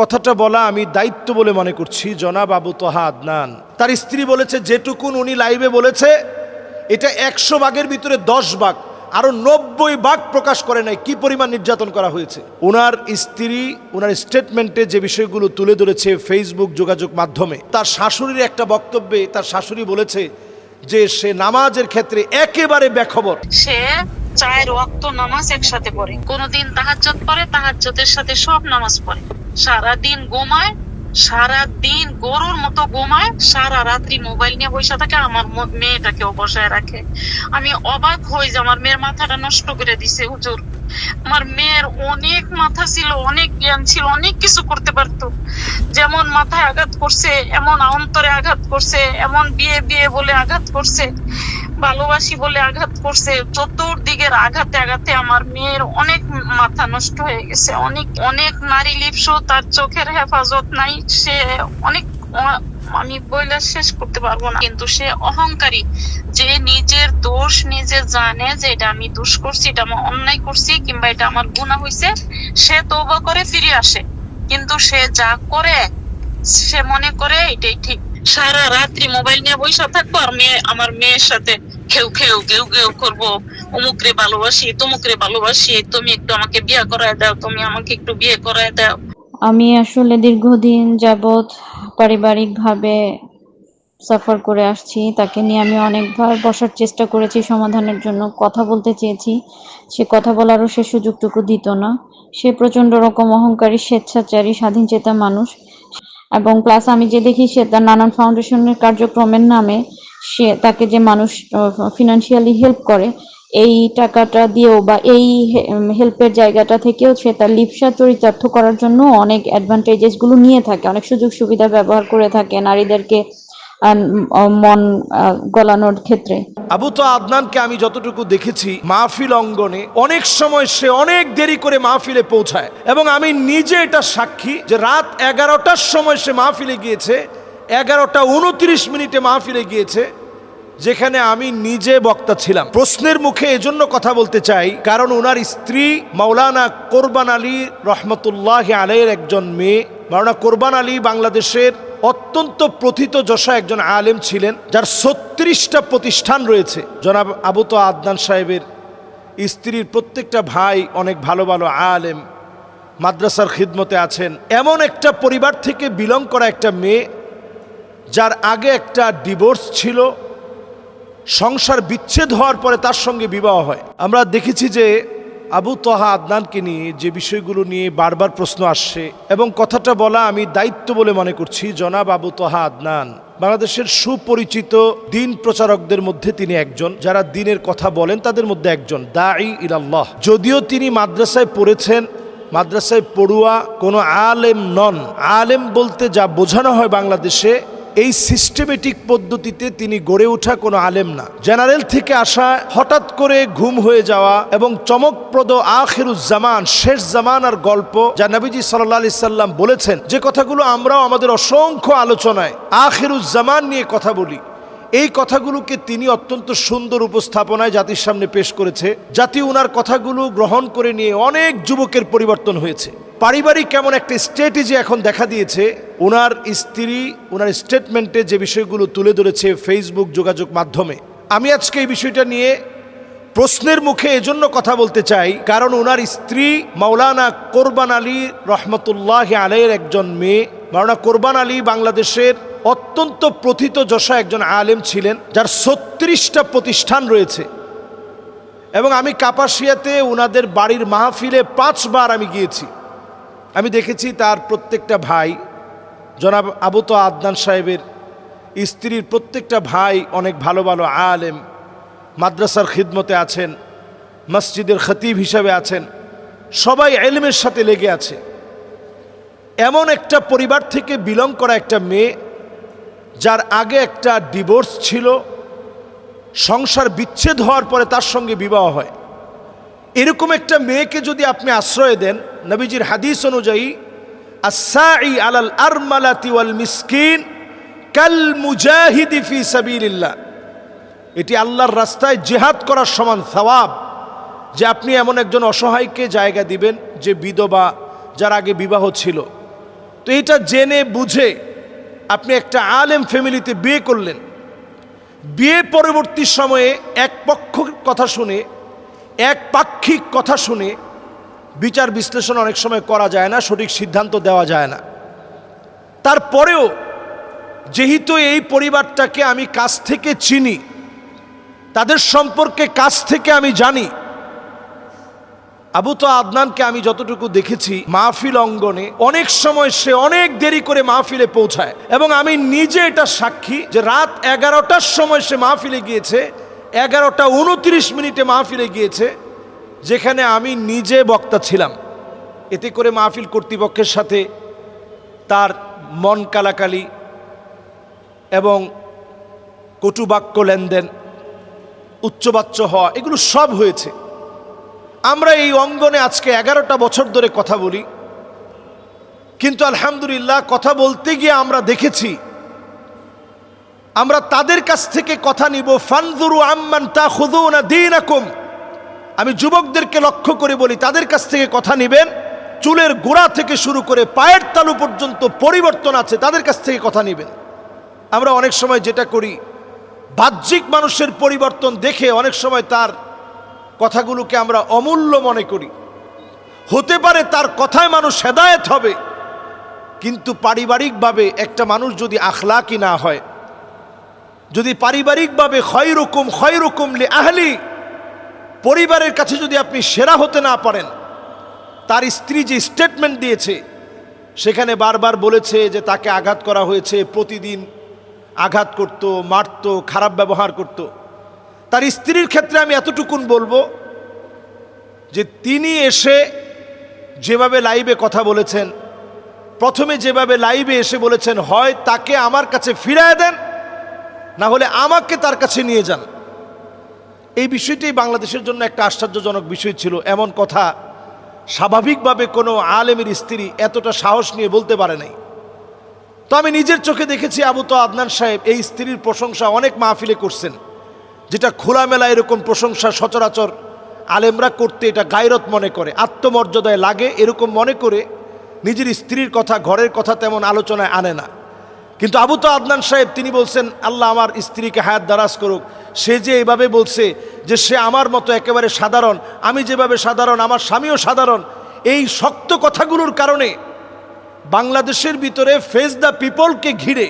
কথাটা বলা আমি দায়িত্ব বলে মনে করছি। জনাব আবু তোহা আদনান, তার স্ত্রী বলেছে যেটুকুন উনি লাইভে বলেছে এটা 100 ভাগের ভিতরে 10 ভাগ, আরো 90 ভাগ প্রকাশ করে নাই কি পরিমাণ নির্যাতন করা হয়েছে। ওনার স্ত্রী ওনার স্টেটমেন্টে যে বিষয়গুলো তুলে ধরেছে ফেসবুক যোগাযোগ মাধ্যমে, তার শাশুড়ির একটা বক্তব্যে তার শাশুড়ি বলেছে যে সে নামাজের ক্ষেত্রে একেবারে বেখবর। সে 4 ওয়াক্ত নামাজ একসাথে পড়ে, কোনদিন তাহাজ্জুদ পড়ে, তাহাজ্জুদের সাথে সব নামাজ পড়ে, সারাদিন ঘুমায়, সারাদিন গরুর মতো ঘুমায়, সারা রাত্রি মোবাইল নিয়ে বসে থাকে, আমার মেয়েটাকেও বসায় রাখে। আমি অবাক হই যে আমার মেয়ের মাথাটা নষ্ট করে দিছে হুজুর। আমার মেয়ের অনেক মাথা ছিল, অনেক জ্ঞান ছিল, অনেক কিছু করতে পারতো। যেমন মাথায় আঘাত করছে, এমন অন্তরে আঘাত করছে, এমন বিয়ে বিয়ে বলে আঘাত করছে, ভালোবাসি বলে আঘাত করছে, চতুর্দিকের আঘাতে আঘাতে আমার মেয়ের অনেক মাথা নষ্ট হয়ে গেছে। অনেক অনেক নারী লিপসু, তার চোখের হেফাজত নাই, সে অনেক, আমি বইলে শেষ করতে পারবো না। কিন্তু সে অহংকারী, যে নিজের দোষ নিজে জানে যে এটা আমি দোষ করছি, এটা আমি অন্যায় করছি, কিংবা এটা আমার গুনাহ হয়েছে, সে তওবা করে ফিরে আসে। কিন্তু সে যা করে সে মনে করে এটাই ঠিক। সারা রাত্রি মোবাইল নিয়ে বসে থাকবো, আর আমার মেয়ের সাথে খেউ খেউ গেউ গেউ করবো, অমুকরে ভালোবাসি, তমুকরে ভালোবাসি, তুমি একটু আমাকে বিয়ে করায় দাও, তুমি আমাকে একটু বিয়ে করায় দাও। আমি আসলে দীর্ঘদিন যাবৎ পারিবারিকভাবে সাফার করে আসছি। তাকে নিয়ে আমি অনেকবার বসার চেষ্টা করেছি, সমাধানের জন্য কথা বলতে চেয়েছি। সে কথা বলারও সে সুযোগটুকু দিত না। সে প্রচন্ড রকম অহংকারী, স্বেচ্ছাচারী, স্বাধীনচেতা মানুষ। এবং প্লাস আমি যে দেখি সে তার নানান ফাউন্ডেশনের কার্যক্রমের নামে সে তাকে যে মানুষ ফিনান্সিয়ালি হেল্প করে, এই টাকাটা দিয়েও বা এই হেল্পের জায়গাটা থেকেও সে তার লিপসা চরিতার্থ করার জন্য অনেক অ্যাডভান্টেজেস গুলো নিয়ে থাকে, অনেক সুযোগ সুবিধা ব্যবহার করে থাকে নারীদেরকে মন গলানোর ক্ষেত্রে। আবু তোহা আদনানকে আমি যতটুকু দেখেছি মাহফিল অঙ্গনে অনেক সময় সে অনেক দেরি করে মাহফিলে পৌঁছায়, এবং আমি নিজে এটা সাক্ষী যে রাত 11টার সময় সে মাহফিলে গিয়েছে, 11টা 29 মাহফিলে গিয়েছে, যেখানে আমি নিজে বক্তা ছিলাম। প্রশ্নের মুখে এজন্য কথা বলতে চাই কারণ ওনার স্ত্রী মাওলানা কোরবান আলী রহমতুল্লাহ আলাইহির একজন মেয়ে। মাওলানা কোরবান আলী বাংলাদেশের অত্যন্ত প্রথিতযশা একজন আলেম ছিলেন, যার 36টা প্রতিষ্ঠান রয়েছে। জনাব আবু তোহা আদনান সাহেবের স্ত্রীর প্রত্যেকটা ভাই অনেক ভালো ভালো আলেম, মাদ্রাসার খিদমতে আছেন। এমন একটা পরিবার থেকে বিলং করা একটা মেয়ে, যার আগে একটা ডিভোর্স ছিল, সংসার বিচ্ছেদ হওয়ার পরে তার সঙ্গে বিবাহ হয়। আমরা দেখেছি যে আবু তোহা আদনানকে নিয়ে যে বিষয়গুলো নিয়ে বারবার প্রশ্ন আসছে, এবং কথাটা বলা আমি দায়িত্ব বলে মনে করছি। জনাব আবু তোহা আদনান বাংলাদেশের সুপরিচিত দিন প্রচারকদের মধ্যে তিনি একজন, যারা দিনের কথা বলেন তাদের মধ্যে একজন, দাঈ ইলাল্লাহ। যদিও তিনি মাদ্রাসায় পড়েছেন, মাদ্রাসায় পড়ুয়া কোনো আলেম নন। আলেম বলতে যা বোঝানো হয় বাংলাদেশে, এই সিস্টেমেটিক পদ্ধতিতে তিনি গড়ে ওঠা কোনো আলেম না। জেনারেল থেকে আসা, হঠাৎ করে ঘুম হয়ে যাওয়া, এবং চমকপ্রদ আখিরুজ্জামান, শেষ জামানার গল্প, যা নবীজি সাল্লাল্লাহু আলাইহি সাল্লাম বলেছেন, যে কথাগুলো আমরাও আমাদের অসংখ্য আলোচনায় আখিরুজ্জামান নিয়ে কথা বলি, এই কথাগুলোকে তিনি অত্যন্ত সুন্দর উপস্থাপনায় জাতির সামনে পেশ করেছে। জাতি ওনার কথাগুলো গ্রহণ করে নিয়ে অনেক যুবকের পরিবর্তন হয়েছে। পারিবারিক কেমন একটা স্ট্র্যাটেজি এখন দেখা দিয়েছে। ওনার স্ত্রী ওনার স্টেটমেন্টে যে বিষয়গুলো তুলে ধরেছে ফেসবুক যোগাযোগ মাধ্যমে, আমি আজকে এই বিষয়টা নিয়ে প্রশ্নের মুখে এজন্য কথা বলতে চাই কারণ ওনার স্ত্রী মাওলানা কোরবান আলী রহমতুল্লাহ আলাইহির একজন মেয়ে। মাওলানা কোরবান আলী বাংলাদেশের অত্যন্ত প্রথিতযশা একজন আলেম ছিলেন, যার 36টা প্রতিষ্ঠান রয়েছে। এবং আমি কাপাসিয়াতে ওনাদের বাড়ির মাহফিলে 5 বার আমি গিয়েছি। আমি দেখেছি তার প্রত্যেকটা ভাই, জনাব আবু তোহা আদনান সাহেবের স্ত্রীর প্রত্যেকটা ভাই অনেক ভালো ভালো আলেম, মাদ্রাসার খিদমতে আছেন, মসজিদের খতিব হিসাবে আছেন, সবাই ইলমের সাথে লেগে আছে। এমন একটা পরিবার থেকে বিলং করা একটা মেয়ে, যার আগে একটা ডিভোর্স ছিল, সংসার বিচ্ছেদ হওয়ার পরে তার সঙ্গে বিবাহ হয়। এরকম একটা মেয়েকে যদি আপনি আশ্রয় দেন, নবীজির হাদিস অনুযায়ী আস-সাঈ আলাল আরমালাতি ওয়াল মিসকিন কাল মুজাহিদি ফি সাবিলিল্লাহ, এটি আল্লাহর রাস্তায় জিহাদ করার সমান সওয়াব। যে আপনি এমন একজন অসহায়কে জায়গা দিবেন, যে বিধবা, যার আগে বিবাহ ছিল, তো এটা জেনে বুঝে আপনি একটা আলেম ফ্যামিলিতে বিয়ে করলেন, বিয়ে পরবর্তী সময়ে এক পক্ষ কথা শুনে, এক পাক্ষিক কথা শুনে বিচার বিশ্লেষণ অনেক সময় করা যায় না, সঠিক সিদ্ধান্ত দেওয়া যায় না। তারপরেও যেহেতু এই পরিবারটাকে আমি কাছ থেকে চিনি, তাদের সম্পর্কে কাছ থেকে আমি জানি, আবু তোহা আদনানকে আমি যতটুকু দেখেছি মাহফিল অঙ্গনে অনেক সময় সে অনেক দেরি করে মাহফিলে পৌঁছায়, এবং আমি নিজে এটা সাক্ষী যে রাত 11টার সময় সে মাহফিলে গিয়েছে, 11:29 মাহফিলে গিয়েছে, যেখানে আমি নিজে বক্তা ছিলাম। এতে করে মাহফিল কর্তৃপক্ষের সাথে তার মন কালাকালি এবং কটুবাক্য লেনদেন, উচ্চবাচ্য হওয়া, এগুলো সব হয়েছে। আমরা এই অঙ্গনে আজকে 11টা বছর ধরে কথা বলি, কিন্তু আলহামদুলিল্লাহ কথা বলতে গিয়ে আমরা দেখেছি আমরা তাদের কাছ থেকে কথা নিব। ফানজুরু আম্মান তাখুযুনা দীনাকুম, আমি যুবকদেরকে লক্ষ্য করে বলি, তাদের কাছ থেকে কথা নেবেন, চুলের গোড়া থেকে শুরু করে পায়ের তালু পর্যন্ত পরিবর্তন আছে, তাদের কাছ থেকে কথা নেবেন। আমরা অনেক সময় যেটা করি, বাহ্যিক মানুষের পরিবর্তন দেখে অনেক সময় তার কথাগুলোকে আমরা অমূল্য মনে করি। হতে পারে তার কথায় মানুষ হেদায়েত হবে, কিন্তু পারিবারিকভাবে একটা মানুষ যদি আখলাকি না হয়, যদি পারিবারিকভাবে খয়রুকুম লি আহলি, পরিবারের কাছে যদি আপনি সেরা হতে না পারেন, তার স্ত্রী যে স্টেটমেন্ট দিয়েছে সেখানে বারবার বলেছে যে তাকে আঘাত করা হয়েছে, প্রতিদিন আঘাত করত, মারত, খারাপ ব্যবহার করত। তার স্ত্রীর ক্ষেত্রে আমি এতটুকুন বলবো যে তিনি এসে যেভাবে লাইভে কথা বলেছেন, প্রথমে যেভাবে লাইভে এসে বলেছেন, হয় তাকে আমার কাছে ফিরায় দেন, না হলে আমাকে তার কাছে নিয়ে যান। এই বিষয়টি বাংলাদেশের জন্য একটা আশ্চর্যজনক বিষয় ছিল। এমন কথা স্বাভাবিকভাবে কোনো আলেমের স্ত্রী এতটা সাহস নিয়ে বলতে পারে নাই। তো আমি নিজের চোখে দেখেছি আবু তোহা আদনান সাহেব এই স্ত্রীর প্রশংসা অনেক মাহফিলে করছেন, যেটা খোলামেলা এরকম প্রশংসা সচরাচর আলেমরা করতে এটা গায়রত মনে করে, আত্মমর্যাদায় লাগে, এরকম মনে করে নিজের স্ত্রীর কথা, ঘরের কথা তেমন আলোচনায় আনে না। কিন্তু আবু তোহা আদনান সাহেব তিনি বলছেন, আল্লাহ আমার স্ত্রীকে হায়াত দারাজ করুক, সে যে এভাবে বলছে যে সে আমার মতো একেবারে সাধারণ, আমি যেভাবে সাধারণ আমার স্বামীও সাধারণ, এই শক্ত কথাগুলোর কারণে বাংলাদেশের ভিতরে ফেস দ্য পিপলকে ঘিরে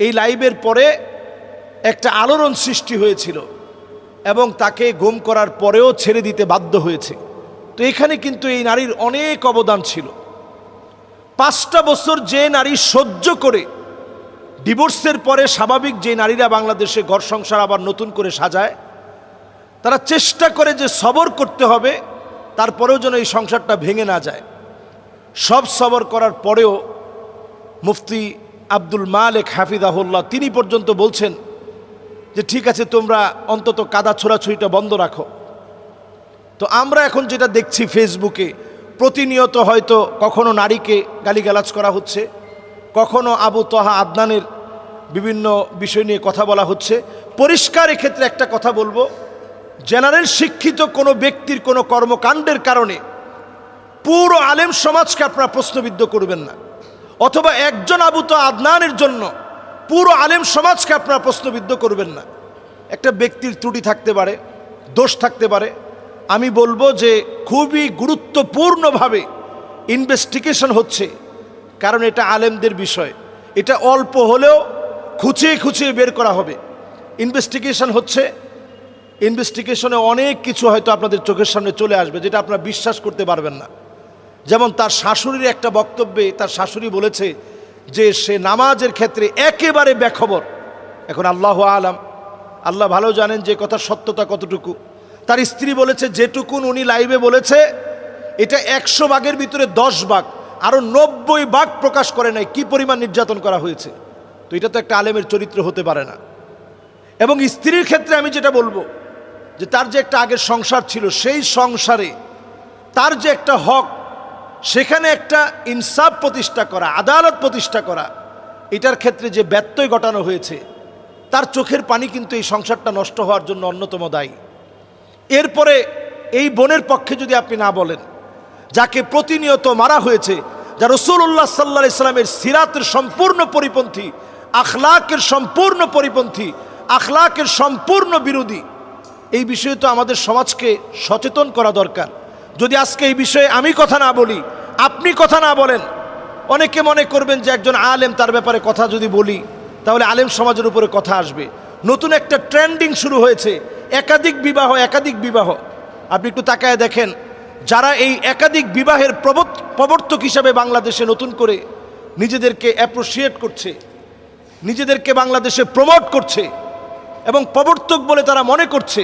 এই লাইভের পরে একটা আলোড়ন সৃষ্টি হয়েছিল, এবং তাকে গুম করার পরেও ছেড়ে দিতে বাধ্য হয়েছে। তো এখানে কিন্তু এই নারীর অনেক অবদান ছিল। 5টা বছর যে নারী সহ্য করে ডিভোর্সের পরে স্বাভাবিক যে নারীরা বাংলাদেশে ঘর সংসার আবার নতুন করে সাজায়, তারা চেষ্টা করে যে সবর করতে হবে, তারপরেও যেন এই সংসারটা ভেঙে না যায়। সব সবর করার পরেও মুফতি আব্দুল মালেক হাফিজাহুল্লাহ তিনি পর্যন্ত বলছেন যে ঠিক আছে, তোমরা অন্তত কাদা ছোড়াছুড়িটা বন্ধ রাখো। তো আমরা এখন যেটা দেখছি ফেসবুকে প্রতিনিয়ত, হয়তো কখনো নারীকে গালিগালাজ করা হচ্ছে, কখনো আবু তোহা আদনানের বিভিন্ন বিষয় নিয়ে কথা বলা হচ্ছে। পরিষ্কার এক্ষেত্রে একটা কথা বলবো, জেনারেল শিক্ষিত কোনো ব্যক্তির কোনো কর্মকাণ্ডের কারণে পুরো আলেম সমাজকে আপনারা প্রশ্নবিদ্ধ করবেন না, অথবা একজন আবু তোহা আদনানের জন্য পুরো আলেম সমাজকে আপনারা প্রশ্নবিদ্ধ করবেন না। একটা ব্যক্তির ত্রুটি থাকতে পারে, দোষ থাকতে পারে। আমি বলবো যে খুবই গুরুত্বপূর্ণভাবে ইনভেস্টিগেশন হচ্ছে, কারণ এটা আলেমদের বিষয়, এটা অল্প হলেও খুঁচিয়ে খুঁচিয়ে বের করা হবে। ইনভেস্টিগেশন হচ্ছে, ইনভেস্টিগেশনে অনেক কিছু হয়তো আপনাদের চোখের সামনে চলে আসবে যেটা আপনারা বিশ্বাস করতে পারবেন না। যেমন তার শাশুড়ির একটা বক্তব্যে তার শাশুড়ি বলেছে যে সে নামাজের ক্ষেত্রে একেবারে বেখবর। এখন আল্লাহ আলাম, আল্লাহ ভালো জানেন যে কথার সত্যতা কতটুকু। তার স্ত্রী বলেছে যেটুকুন উনি লাইভে বলেছে এটা 100 ভাগের ভিতরে 10 ভাগ, আরও 90 ভাগ প্রকাশ করে নাই কি পরিমাণ নির্যাতন করা হয়েছে। তো এটা তো একটা আলেমের চরিত্র হতে পারে না। এবং স্ত্রীর ক্ষেত্রে আমি যেটা বলবো যে তার যে একটা আগের সংসার ছিল, সেই সংসারে তার যে একটা হক, সেখানে একটা ইনসাফ প্রতিষ্ঠা করা, আদালত প্রতিষ্ঠা করা, এটার ক্ষেত্রে যে ব্যত্যয় ঘটানো হয়েছে, তার চোখের পানি কিন্তু এই সংসারটা নষ্ট হওয়ার জন্য অন্যতম দায়ী। এরপরে এই বোনের পক্ষে যদি আপনি না বলেন, যাকে প্রতিনিয়ত মারা হয়েছে, যা রাসূলুল্লাহ সাল্লাল্লাহু আলাইহি সাল্লামের সিরাতের সম্পূর্ণ পরিপন্থী, আখলাকের সম্পূর্ণ পরিপন্থী, আখলাকের সম্পূর্ণ বিরোধী। এই বিষয়ে তো আমাদের সমাজকে সচেতন করা দরকার। যদি আজকে এই বিষয়ে আমি কথা না বলি, আপনি কথা না বলেন, অনেকে মনে করবেন যে একজন আলেম, তার ব্যাপারে কথা যদি বলি তাহলে আলেম সমাজের উপরে কথা আসবে। নতুন একটা ট্রেন্ডিং শুরু হয়েছে, একাধিক বিবাহ, একাধিক বিবাহ। আপনি একটু তাকায় দেখেন, যারা এই একাধিক বিবাহের প্রবর্তক হিসাবে বাংলাদেশে নতুন করে নিজেদেরকে অ্যাপ্রিসিয়েট করছে, নিজেদেরকে বাংলাদেশে প্রমোট করছে এবং প্রবর্তক বলে তারা মনে করছে,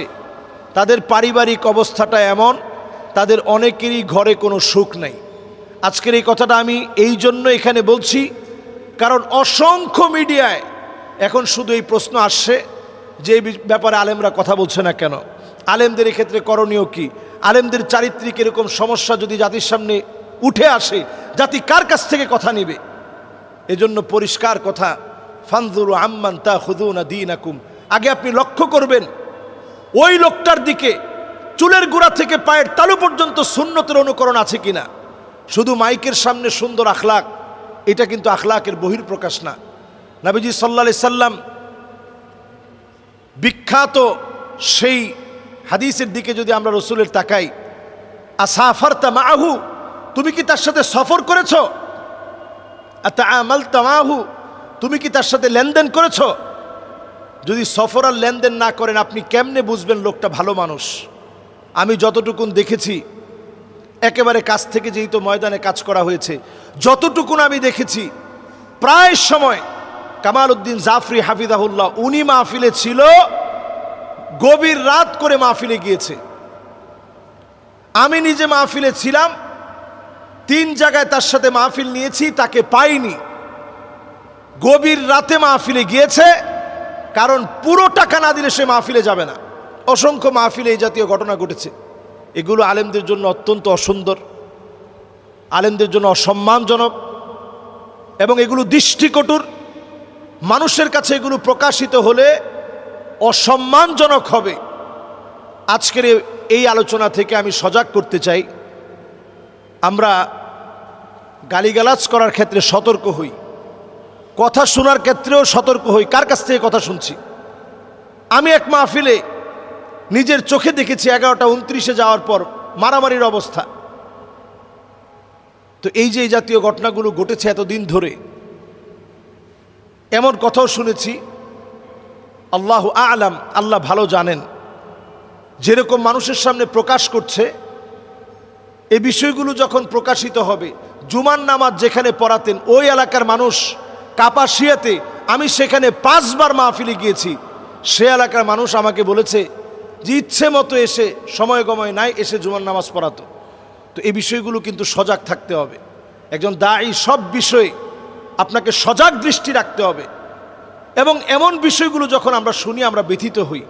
তাদের পারিবারিক অবস্থাটা এমন, তাদের অনেকেরই ঘরে কোনো সুখ নেই। আজকের এই কথাটা আমি এই জন্য এখানে বলছি, কারণ অসংখ্য মিডিয়ায় এখন শুধু এই প্রশ্ন আসছে যে এই ব্যাপারে আলেমরা কথা বলছে না কেন, আলেমদের এক্ষেত্রে করণীয় কি, আলেমদের চারিত্রিক এরকম সমস্যা যদি জাতির সামনে উঠে আসে, জাতি কার কাছ থেকে কথা নিবে? এজন্য পরিষ্কার কথা, ফানজুরু আম্মান তাখুযুনা দীনাকুম, আগে আপনি লক্ষ্য করবেন ওই লোকটার দিকে চুলের গোড়া থেকে পায়ের তালু পর্যন্ত সুন্নতের অনুকরণ আছে কিনা। শুধু মাইকের সামনে সুন্দর আখলাক, এটা কিন্তু আখলাকের বহির্প্রকাশ না। নবীজি সাল্লাল্লাহু আলাইহি সাল্লাম বিখ্যাত সেই হাদিসের দিকে যদি আমরা রসুলের তাকাই, আসাফারতা মাআহু, তুমি কি তার সাথে সফর করেছ? আতাআমালতা মাআহু, তুমি কি তার সাথে লেনদেন করেছ? যদি সফর আর লেনদেন না করেন, আপনি কেমনে বুঝবেন লোকটা ভালো মানুষ? আমি যতটুকুন দেখেছি, একেবারে কাছ থেকে যেহেতু ময়দানে কাজ করা হয়েছে, যতটুকুন আমি দেখেছি, প্রায় সময় কামাল উদ্দিন জাফরি হাফিজাহুল্লাহ, উনি মাহফিলে ছিল, গভীর রাত করে মাহফিলে গিয়েছে। আমি নিজে মাহফিলে ছিলাম, 3 জায়গায় তার সাথে মাহফিল নিয়েছি, তাকে পাইনি। গভীর রাতে মাহফিলে গিয়েছে, কারণ পুরো টাকা না দিলে সে মাহফিলে যাবে না। অসংখ্য মাহফিলে এই জাতীয় ঘটনা ঘটেছে। এগুলো আলেমদের জন্য অত্যন্ত অসুন্দর, আলেমদের জন্য অসম্মানজনক এবং এগুলো দৃষ্টিকটুর। মানুষের কাছে এগুলো প্রকাশিত হলে অসম্মানজনক হবে। আজকের এই আলোচনা থেকে আমি সজাগ করতে চাই, আমরা গালিগালাজ করার ক্ষেত্রে সতর্ক হই, কথা শোনার ক্ষেত্রেও সতর্ক হই। কার কাছ থেকে কথা শুনছি? আমি এক মাহফিলে নিজের চোখে দেখেছি 11:29 যাওয়ার পর মারামারির অবস্থা। তো এই যে এই জাতীয় ঘটনাগুলো ঘটেছে এতদিন ধরে, এমন কথাও শুনেছি, আল্লাহু আ'লাম, আল্লাহ ভালো জানেন, যেরকম মানুষের সামনে প্রকাশ করছে, এই বিষয়গুলো যখন প্রকাশিত হবে, জুমার নামাজ যেখানে পড়াতেন ওই এলাকার মানুষ কাপাসিয়াতে, আমি সেখানে 5 বার মাহফিলে গিয়েছি, সে এলাকার মানুষ আমাকে বলেছে যে ইচ্ছে মতো এসে, সময় গময় নাই, এসে জুমার নামাজ পড়াতো। তো এই বিষয়গুলো কিন্তু সজাগ থাকতে হবে। একজন দায়ী সব বিষয়ে আপনাকে সজাগ দৃষ্টি রাখতে হবে, এবং এমন বিষয়গুলো যখন আমরা শুনি আমরা ব্যথিত হই।